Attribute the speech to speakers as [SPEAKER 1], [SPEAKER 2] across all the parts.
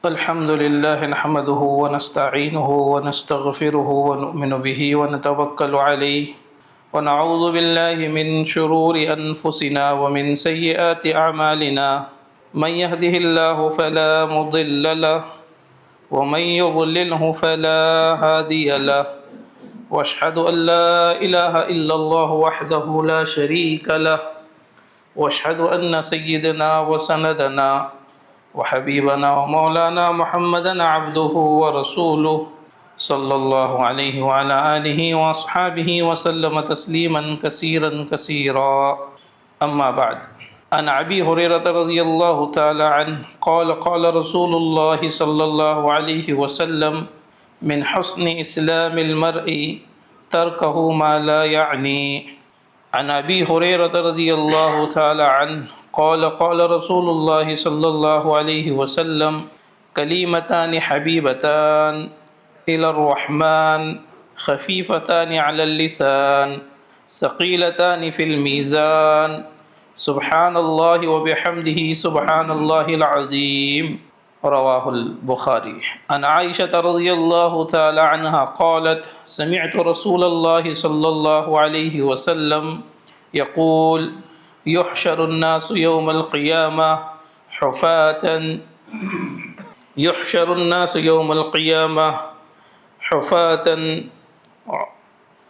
[SPEAKER 1] الحمد لله نحمده ونستعينه ونستغفره ونؤمن به ونتوكل عليه ونعوذ بالله من شرور أنفسنا ومن سيئات أعمالنا من يهده الله فلا مضل له ومن يضلله فلا هادي له واشهد أن لا إله إلا الله وحده لا شريك له واشهد أن سيدنا وسندنا وحبيبنا ومولانا محمدا عبده ورسوله صلى الله عليه وعلى آله وأصحابه وسلم تسليما كثيرا كثيرا أما بعد. عن أبي هريرة رضي الله تعالى عنه قال رسول الله صلى الله عليه وسلم من حسن إسلام المرء تركه ما لا يعني. عن أبي هريرة رضي الله تعالى عنه قال رسول الله صلى الله عليه وسلم كلمتان حبيبتان إلى الرحمن خفيفتان على اللسان ثقيلتان في الميزان سبحان الله وبحمده سبحان الله العظيم. رواه البخاري. عن عائشة رضي الله تعالى عنها قالت سمعت رسول الله صلى الله عليه وسلم يقول يحشر الناس يوم القيامة حفاة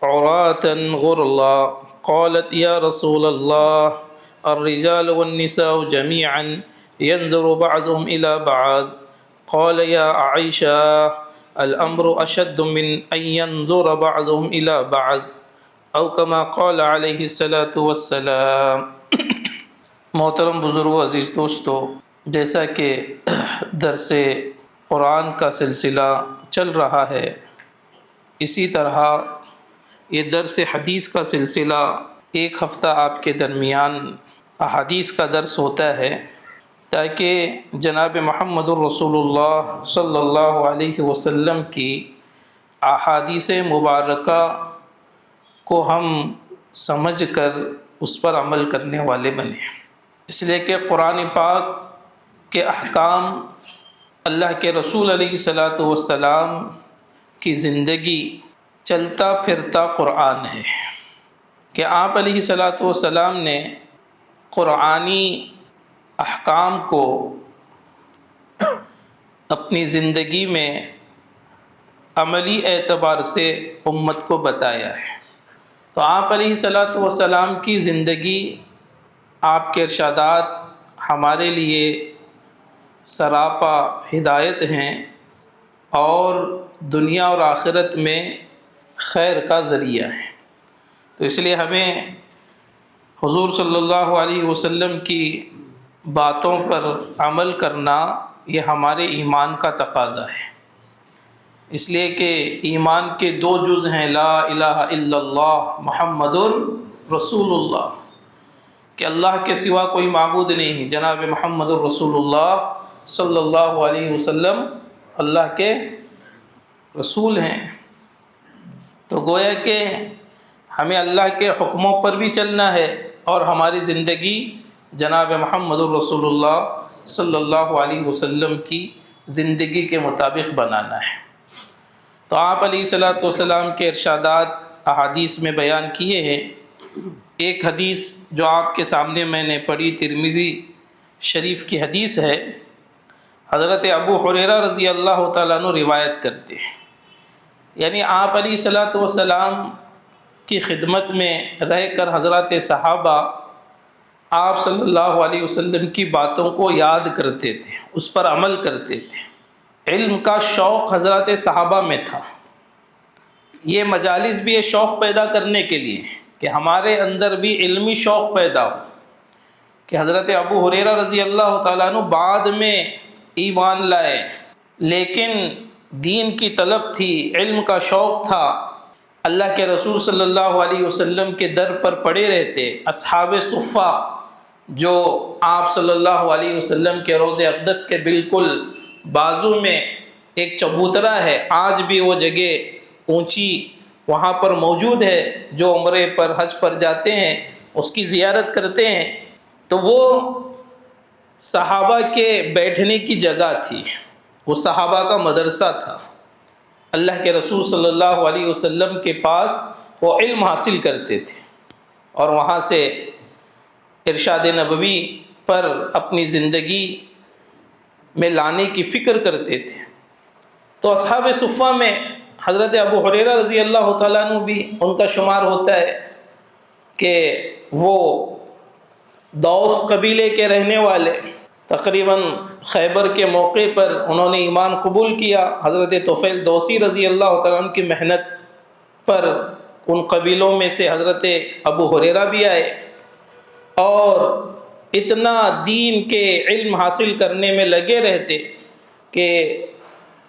[SPEAKER 1] عراة غرلا. قالت يا رسول الله الرجال والنساء جميعا ينظر بعضهم إلى بعض. قال يا عائشة الأمر أشد من أن ينظر بعضهم إلى بعض او كما قال علیہ الصلاۃ والسلام. محترم بزرگوں، عزیز دوستو، جیسا کہ درس قرآن کا سلسلہ چل رہا ہے، اسی طرح یہ درس حدیث کا سلسلہ ایک ہفتہ آپ کے درمیان احادیث کا درس ہوتا ہے، تاکہ جناب محمد الرسول اللہ صلی اللہ علیہ وسلم کی احادیث مبارکہ کو ہم سمجھ کر اس پر عمل کرنے والے بنیں. اس لیے کہ قرآن پاک کے احکام اللہ کے رسول علیہ الصلاۃ والسلام کی زندگی چلتا پھرتا قرآن ہے، کہ آپ علیہ الصلاۃ والسلام نے قرآنی احکام کو اپنی زندگی میں عملی اعتبار سے امت کو بتایا ہے. تو آپ علیہ الصلاۃ والسلام کی زندگی، آپ کے ارشادات ہمارے لیے سراپا ہدایت ہیں اور دنیا اور آخرت میں خیر کا ذریعہ ہیں. تو اس لیے ہمیں حضور صلی اللہ علیہ وسلم کی باتوں پر عمل کرنا یہ ہمارے ایمان کا تقاضا ہے. اس لیے کہ ایمان کے دو جز ہیں، لا الہ الا اللہ محمد الرسول اللہ، کہ اللہ کے سوا کوئی معبود نہیں، جناب محمد الرسول اللہ صلی اللہ علیہ وسلم اللہ کے رسول ہیں. تو گویا کہ ہمیں اللہ کے حکموں پر بھی چلنا ہے اور ہماری زندگی جناب محمد الرسول اللہ صلی اللہ علیہ وسلم کی زندگی کے مطابق بنانا ہے. تو آپ علیہ الصلاۃ والسلام کے ارشادات احادیث میں بیان کیے ہیں. ایک حدیث جو آپ کے سامنے میں نے پڑھی ترمذی شریف کی حدیث ہے، حضرت ابو ہریرہ رضی اللہ تعالیٰ عنہ روایت کرتے ہیں، یعنی آپ علیہ الصلاۃ والسلام کی خدمت میں رہ کر حضرات صحابہ آپ صلی اللہ علیہ وسلم کی باتوں کو یاد کرتے تھے، اس پر عمل کرتے تھے. علم کا شوق حضرات صحابہ میں تھا. یہ مجالس بھی یہ شوق پیدا کرنے کے لیے کہ ہمارے اندر بھی علمی شوق پیدا ہو، کہ حضرت ابو ہریرہ رضی اللہ تعالیٰ عنہ بعد میں ایمان لائے، لیکن دین کی طلب تھی، علم کا شوق تھا. اللہ کے رسول صلی اللہ علیہ وسلم کے در پر پڑے رہتے. اصحاب صفہ جو آپ صلی اللہ علیہ وسلم کے روضہ اقدس کے بالکل بازو میں ایک چبوترا ہے، آج بھی وہ جگہ اونچی وہاں پر موجود ہے. جو عمرے پر حج پر جاتے ہیں اس کی زیارت کرتے ہیں. تو وہ صحابہ کے بیٹھنے کی جگہ تھی. وہ صحابہ کا مدرسہ تھا۔ اللہ کے رسول صلی اللہ علیہ وسلم کے پاس وہ علم حاصل کرتے تھے اور وہاں سے ارشاد نبوی پر اپنی زندگی میں لانے کی فکر کرتے تھے۔ تو اصحاب صفہ میں حضرت ابو ہریرہ رضی اللہ تعالیٰ عنہ بھی ان کا شمار ہوتا ہے کہ وہ دوس قبیلے کے رہنے والے، تقریباً خیبر کے موقع پر انہوں نے ایمان قبول کیا۔ حضرت طفیل دوسی رضی اللہ تعالیٰ عنہ کی محنت پر ان قبیلوں میں سے حضرت ابو ہریرہ بھی آئے اور اتنا دین کے علم حاصل کرنے میں لگے رہتے کہ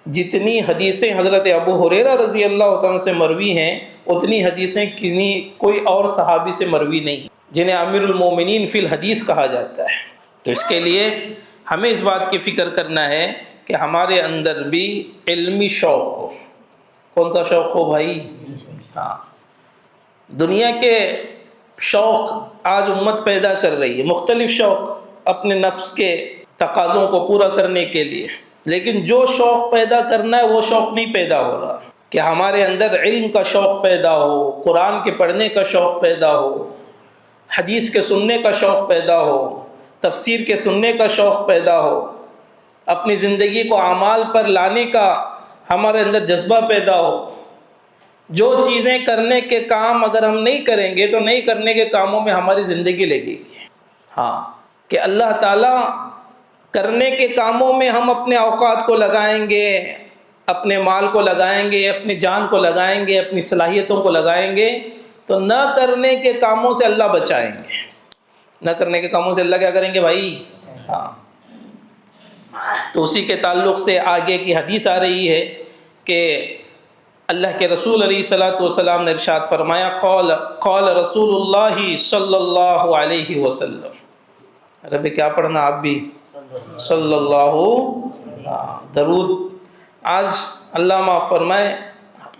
[SPEAKER 1] جتنی حدیثیں حضرت ابو ہریرہ رضی اللہ تعالیٰ سے مروی ہیں اتنی حدیثیں کوئی اور صحابی سے مروی نہیں، جنہیں امیر المومنین فی الحدیث کہا جاتا ہے۔ تو اس کے لیے ہمیں اس بات کی فکر کرنا ہے کہ ہمارے اندر بھی علمی شوق ہو۔ کون سا شوق ہو بھائی؟ ہاں، دنیا کے شوق آج امت پیدا کر رہی ہے، مختلف شوق اپنے نفس کے تقاضوں کو پورا کرنے کے لیے، لیکن جو شوق پیدا کرنا ہے وہ شوق نہیں پیدا ہو رہا کہ ہمارے اندر علم کا شوق پیدا ہو، قرآن کے پڑھنے کا شوق پیدا ہو، حدیث کے سننے کا شوق پیدا ہو، تفسیر کے سننے کا شوق پیدا ہو، اپنی زندگی کو اعمال پر لانے کا ہمارے اندر جذبہ پیدا ہو۔ جو چیزیں کرنے کے کام اگر ہم نہیں کریں گے تو نہیں کرنے کے کاموں میں ہماری زندگی لگے گی۔ ہاں، کہ اللہ تعالیٰ کرنے کے کاموں میں ہم اپنے اوقات کو لگائیں گے، اپنے مال کو لگائیں گے، اپنی جان کو لگائیں گے، اپنی صلاحیتوں کو لگائیں گے، تو نہ کرنے کے کاموں سے اللہ بچائیں گے۔ نہ کرنے کے کاموں سے اللہ کیا کریں گے بھائی؟ ہاں، تو اسی کے تعلق سے آگے کی حدیث آ رہی ہے کہ اللہ کے رسول علیہ الصلوۃ والسلام نے ارشاد فرمایا، قال رسول اللہ صلی اللہ علیہ وسلم۔ رب کیا پڑھنا آپ بھی؟ صلی اللہ، درود۔ آج اللہ معاف فرمائے،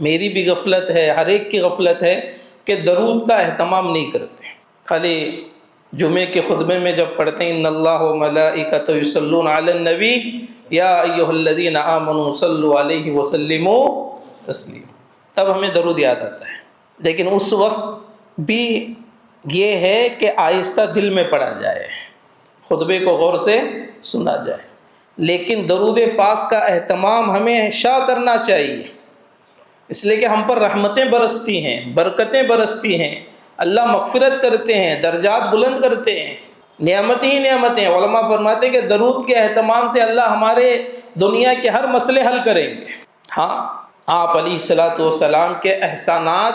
[SPEAKER 1] میری بھی غفلت ہے، ہر ایک کی غفلت ہے کہ درود کا اہتمام نہیں کرتے۔ خالی جمعے کے خطبے میں جب پڑھتے ہیں ان اللہ و ملائکتہ یصلون علی النبی یا ایھا الذین آمنوا صلوا علیہ وسلموا تسلیم، تب ہمیں درود یاد آتا ہے۔ لیکن اس وقت بھی یہ ہے کہ آہستہ دل میں پڑھا جائے، خطبے کو غور سے سنا جائے، لیکن درود پاک کا اہتمام ہمیشہ کرنا چاہیے، اس لیے کہ ہم پر رحمتیں برستی ہیں، برکتیں برستی ہیں، اللہ مغفرت کرتے ہیں، درجات بلند کرتے ہیں، نعمت ہی نعمتیں۔ علماء فرماتے ہیں کہ درود کے اہتمام سے اللہ ہمارے دنیا کے ہر مسئلے حل کریں گے۔ ہاں، آپ علیہ الصلوۃ والسلام کے احسانات،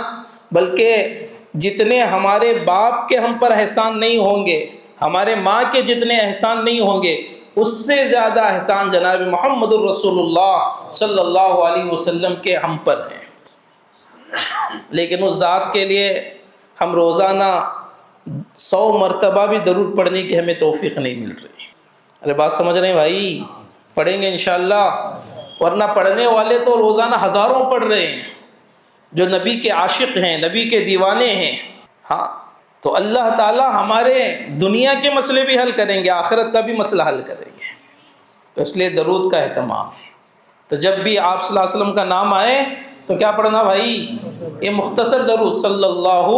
[SPEAKER 1] بلکہ جتنے ہمارے باپ کے ہم پر احسان نہیں ہوں گے، ہمارے ماں کے جتنے احسان نہیں ہوں گے، اس سے زیادہ احسان جناب محمد الرسول اللہ صلی اللہ علیہ وسلم کے ہم پر ہیں۔ لیکن اس ذات کے لیے ہم روزانہ 100 مرتبہ بھی درود پڑھنے کی ہمیں توفیق نہیں مل رہی۔ ارے بات سمجھ رہے ہیں بھائی؟ پڑھیں گے انشاءاللہ، ورنہ پڑھنے والے تو روزانہ ہزاروں پڑھ رہے ہیں جو نبی کے عاشق ہیں، نبی کے دیوانے ہیں۔ ہاں، تو اللہ تعالیٰ ہمارے دنیا کے مسئلے بھی حل کریں گے، آخرت کا بھی مسئلہ حل کریں گے۔ تو اس لیے درود کا اہتمام۔ تو جب بھی آپ صلی اللہ علیہ وسلم کا نام آئے تو کیا پڑھنا بھائی؟ یہ مختصر درود، صلی اللہ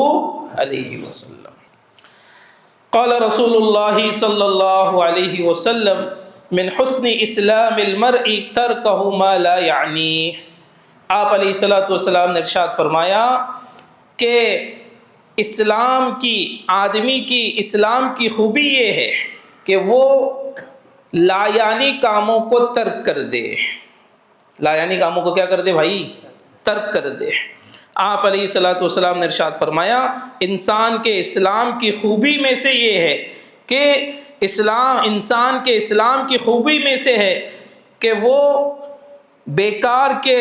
[SPEAKER 1] علیہ وسلم۔ قال رسول اللہ صلی اللہ علیہ وسلم من حسن اسلام المرء ترکہ ما لا یعنی۔ آپ علیہ الصلوۃ والسلام نے ارشاد فرمایا کہ اسلام کی، آدمی کی اسلام کی خوبی یہ ہے کہ وہ لا یعنی کاموں کو ترک کر دے۔ لا یعنی کاموں کو کیا کر دے بھائی؟ ترک کر دے۔ آپ علیہ الصلوۃ والسلام نے ارشاد فرمایا انسان کے اسلام کی خوبی میں سے یہ ہے کہ انسان کے اسلام کی خوبی میں سے ہے کہ وہ بیکار کے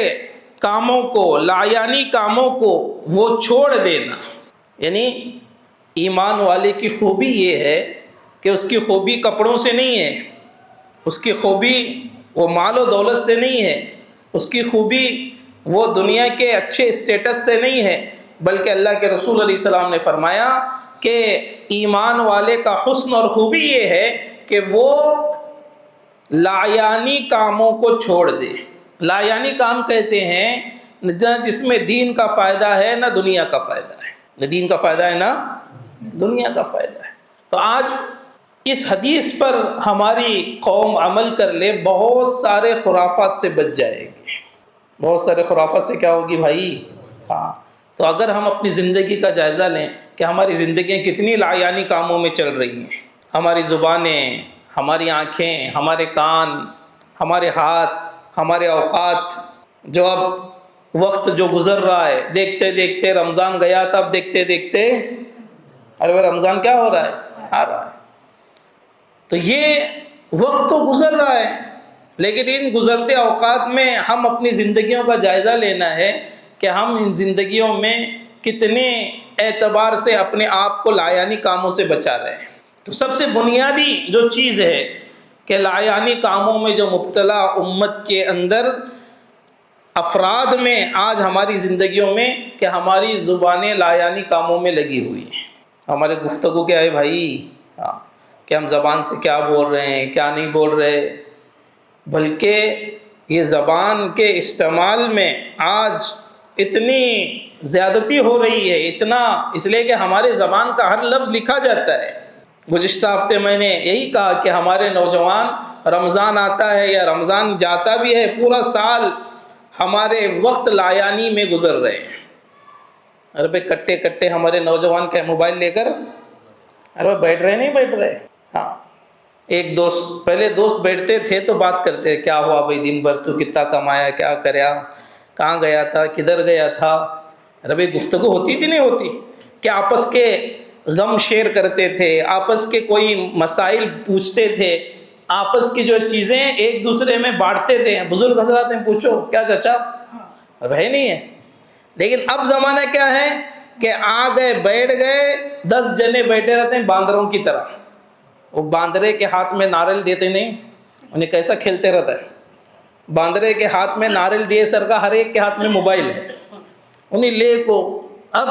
[SPEAKER 1] کاموں کو، لا یعنی کاموں کو وہ چھوڑ دینا۔ یعنی ایمان والے کی خوبی یہ ہے کہ اس کی خوبی کپڑوں سے نہیں ہے، اس کی خوبی وہ مال و دولت سے نہیں ہے، اس کی خوبی وہ دنیا کے اچھے اسٹیٹس سے نہیں ہے، بلکہ اللہ کے رسول علیہ السلام نے فرمایا کہ ایمان والے کا حسن اور خوبی یہ ہے کہ وہ لایانی کاموں کو چھوڑ دے۔ لایانی کام کہتے ہیں نہ جس میں دین کا فائدہ ہے نہ دنیا کا فائدہ ہے، نہ دین کا فائدہ ہے نہ دنیا کا فائدہ ہے۔ تو آج اس حدیث پر ہماری قوم عمل کر لے، بہت سارے خرافات سے بچ جائے گی۔ بہت سارے خرافات سے کیا ہوگی بھائی؟ ہاں۔ تو اگر ہم اپنی زندگی کا جائزہ لیں کہ ہماری زندگیاں کتنی لایانی کاموں میں چل رہی ہیں، ہماری زبانیں، ہماری آنکھیں، ہمارے کان، ہمارے ہاتھ، ہمارے اوقات، جو اب وقت جو گزر رہا ہے، دیکھتے دیکھتے رمضان گیا تھا، اب دیکھتے دیکھتے ارے وہ رمضان کیا ہو رہا ہے؟ آ رہا ہے۔ تو یہ وقت تو گزر رہا ہے، لیکن ان گزرتے اوقات میں ہم اپنی زندگیوں کا جائزہ لینا ہے کہ ہم ان زندگیوں میں کتنے اعتبار سے اپنے آپ کو لایانی کاموں سے بچا رہے ہیں۔ تو سب سے بنیادی جو چیز ہے کہ لایانی کاموں میں جو مبتلا امت کے اندر افراد میں آج ہماری زندگیوں میں کہ ہماری زبانیں لایانی کاموں میں لگی ہوئی ہیں۔ ہمارے گفتگو کیا ہے بھائی؟ کہ ہم زبان سے کیا بول رہے ہیں، کیا نہیں بول رہے، بلکہ یہ زبان کے استعمال میں آج اتنی زیادتی ہو رہی ہے، اتنا، اس لیے کہ ہمارے زبان کا ہر لفظ لکھا جاتا ہے۔ گزشتہ ہفتے میں نے یہی کہا کہ ہمارے نوجوان رمضان آتا ہے یا رمضان جاتا بھی ہے، پورا سال ہمارے وقت لایانی میں گزر رہے ہیں۔ ارے بھائی کٹے کٹے ہمارے نوجوان کے موبائل لے کر ارے بیٹھ رہے نہیں بیٹھ رہے۔ ہاں، ایک دوست، پہلے دوست بیٹھتے تھے تو بات کرتے، کیا ہوا بھائی دن بھر تو کتنا کمایا، کیا کریا، کہاں گیا تھا، کدھر گیا تھا۔ ارے بھائی گفتگو ہوتی تھی نہیں ہوتی کہ آپس کے غم شیئر کرتے تھے، آپس کے کوئی مسائل پوچھتے تھے، آپس کی جو چیزیں ایک دوسرے میں بانٹتے تھے۔ بزرگ حضرات ہیں، پوچھو کیا چچا؟ اب ہے نہیں ہے۔ لیکن اب زمانہ کیا ہے کہ آ گئے، بیٹھ گئے، 10 جنے بیٹھے رہتے ہیں باندروں کی طرح۔ وہ باندرے کے ہاتھ میں ناریل دیتے نہیں، انہیں کیسا کھیلتے رہتا ہے۔ باندرے کے ہاتھ میں ناریل دیے سر کا، ہر ایک کے ہاتھ میں موبائل ہے، انہیں لے کو اب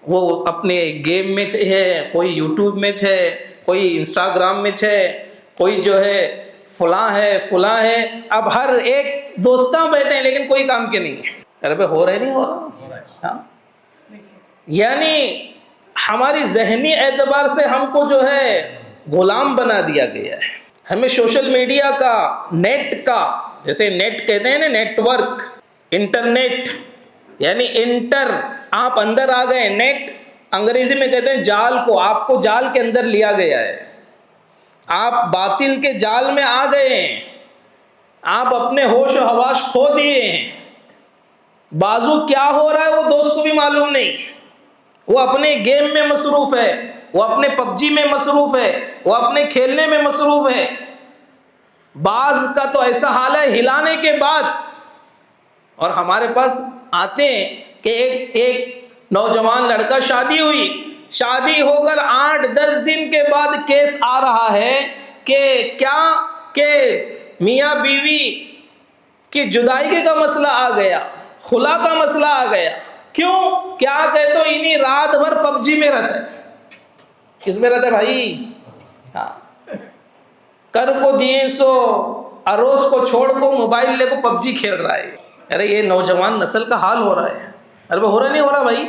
[SPEAKER 1] وہ اپنے گیم میں ہے، کوئی یوٹیوب میں ہے، کوئی انسٹاگرام میں ہے، کوئی جو ہے فلاں ہے فلاں ہے۔ اب ہر ایک دوستاں بیٹھے ہیں لیکن کوئی کام کے نہیں ہے۔ ارے بھائی ہو رہا ہے نہیں ہو رہا؟ ہاں، یعنی ہماری ذہنی اعتبار سے ہم کو جو ہے غلام بنا دیا گیا ہے۔ ہمیں سوشل میڈیا کا، نیٹ کا، جیسے نیٹ کہتے ہیں نا، نیٹ ورک، انٹرنیٹ، یعنی انٹر، آپ اندر آ گئے، نیٹ انگریزی میں کہتے ہیں جال کو، آپ کو جال کے اندر لیا گیا ہے، آپ باطل کے جال میں آ گئے ہیں، آپ اپنے ہوش و حواس کھو دیے ہیں۔ بازو کیا ہو رہا ہے وہ دوست کو بھی معلوم نہیں، وہ اپنے گیم میں مصروف ہے، وہ اپنے پب جی میں مصروف ہے، وہ اپنے کھیلنے میں مصروف ہے۔ بعض کا تو ایسا حال ہے ہلانے کے بعد، اور ہمارے پاس آتے ہیں کہ ایک نوجوان لڑکا، شادی ہوئی، شادی ہو کر 8-10 دن کے بعد کیس آ رہا ہے کہ کیا کہ میاں بیوی کی جدائی کا مسئلہ آ گیا، خلا کا مسئلہ آ گیا۔ کیوں؟ کیا کہ تو انہیں رات بھر پب جی میں رہتا ہے۔ کس میں رہتا ہے بھائی؟ ہاں، کر کو دیے سو اروس کو چھوڑ کو موبائل لے کو پب جی کھیل رہا ہے۔ ارے یہ نوجوان نسل کا حال ہو رہا ہے۔ ارے ہو رہا نہیں ہو رہا بھائی؟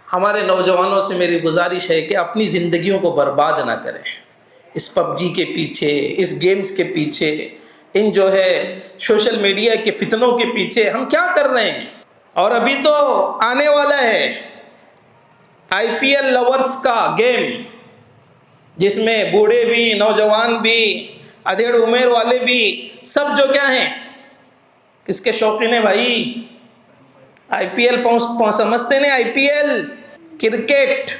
[SPEAKER 1] ہمارے نوجوانوں سے میری گزارش ہے کہ اپنی زندگیوں کو برباد نہ کریں اس پب جی کے پیچھے، اس گیمز کے پیچھے، ان جو ہے سوشل میڈیا کے فتنوں کے پیچھے ہم کیا کر رہے ہیں۔ اور ابھی تو آنے والا ہے IPL لورز کا گیم، جس میں بوڑھے بھی، نوجوان بھی، ادھیڑ عمر والے بھی، سب جو کیا ہیں، کس کے شوقین ہیں بھائی؟ IPL سمجھتے ہیں IPL کرکٹ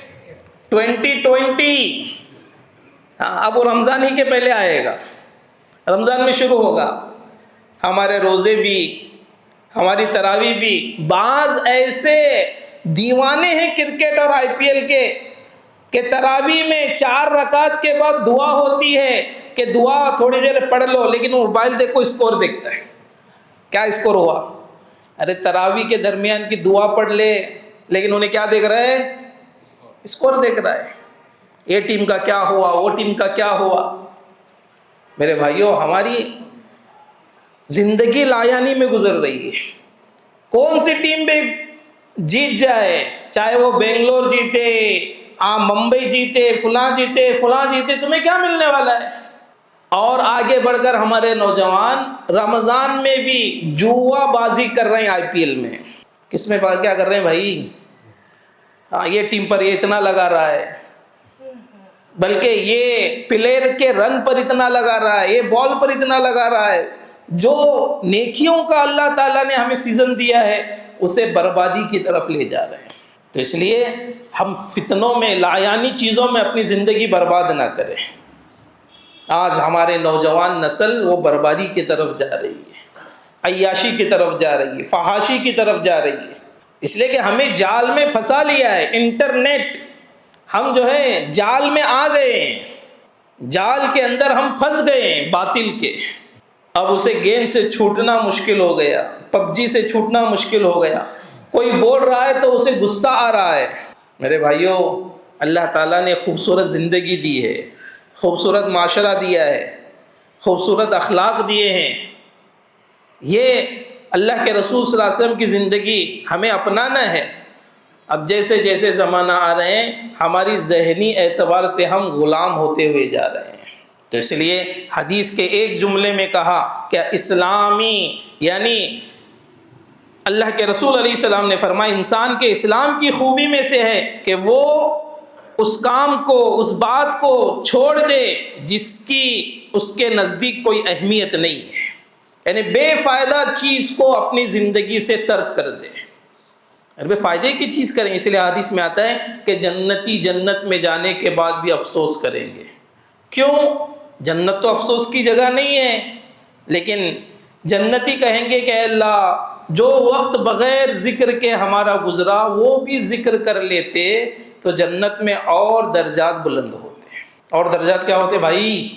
[SPEAKER 1] 2020۔ اب وہ رمضان ہی کے پہلے آئے گا، رمضان میں شروع ہوگا۔ ہمارے روزے بھی، ہماری تراویح بھی، بعض ایسے دیوانے ہیں کرکٹ اور IPL کے کہ تراویح میں 4 رکعت کے بعد دعا ہوتی ہے کہ دعا تھوڑی دیر پڑھ لو، لیکن وہ موبائل دیکھو، اسکور دیکھتا ہے، کیا اسکور ہوا۔ ارے تراویح کے درمیان کی دعا پڑھ لے، لیکن انہیں کیا دیکھ رہا ہے؟ اسکور دیکھ رہا ہے، یہ ٹیم کا کیا ہوا، وہ ٹیم کا کیا ہوا۔ میرے بھائیوں ہماری زندگی لایانی میں گزر رہی ہے. کون سی ٹیم بھی جیت جائے، چاہے وہ بنگلور جیتے، ممبئی جیتے، فلاں جیتے، تمہیں کیا ملنے والا ہے؟ اور آگے بڑھ کر ہمارے نوجوان رمضان میں بھی جوا بازی کر رہے ہیں آئی پی ایل میں. کس میں کیا کر رہے ہیں بھائی؟ یہ ٹیم پر یہ اتنا لگا رہا ہے، بلکہ یہ پلیئر کے رن پر اتنا لگا رہا ہے، یہ بال پر اتنا لگا رہا ہے. جو نیکیوں کا اللہ تعالیٰ نے ہمیں سیزن دیا ہے اسے بربادی کی طرف لے جا رہے ہیں. تو اس لیے ہم فتنوں میں، لایانی چیزوں میں اپنی زندگی برباد نہ کریں. آج ہمارے نوجوان نسل وہ بربادی کی طرف جا رہی ہے، عیاشی کی طرف جا رہی ہے، فحاشی کی طرف جا رہی ہے. اس لیے کہ ہمیں جال میں پھنسا لیا ہے انٹرنیٹ. ہم جو ہے جال میں آ گئے ہیں، جال کے اندر ہم پھنس گئے ہیں باطل کے. اب اسے گیم سے چھوٹنا مشکل ہو گیا، پب جی سے چھوٹنا مشکل ہو گیا. کوئی بول رہا ہے تو اسے غصہ آ رہا ہے. میرے بھائیوں، اللہ تعالیٰ نے خوبصورت زندگی دی ہے، خوبصورت معاشرہ دیا ہے، خوبصورت اخلاق دیے ہیں. یہ اللہ کے رسول صلی اللہ علیہ وسلم کی زندگی ہمیں اپنانا ہے. اب جیسے جیسے زمانہ آ رہے ہیں ہماری ذہنی اعتبار سے ہم غلام ہوتے ہوئے جا رہے ہیں. تو اس لیے حدیث کے ایک جملے میں کہا کہ اسلامی، یعنی اللہ کے رسول علیہ السلام نے فرمایا انسان کے اسلام کی خوبی میں سے ہے کہ وہ اس کام کو، اس بات کو چھوڑ دے جس کی اس کے نزدیک کوئی اہمیت نہیں ہے. یعنی بے فائدہ چیز کو اپنی زندگی سے ترک کر دے، بے فائدے کی چیز کریں. اس لیے حدیث میں آتا ہے کہ جنتی جنت میں جانے کے بعد بھی افسوس کریں گے. کیوں؟ جنت تو افسوس کی جگہ نہیں ہے، لیکن جنتی کہیں گے کہ اے اللہ جو وقت بغیر ذکر کے ہمارا گزرا وہ بھی ذکر کر لیتے تو جنت میں اور درجات بلند ہوتے. اور درجات کیا ہوتے بھائی؟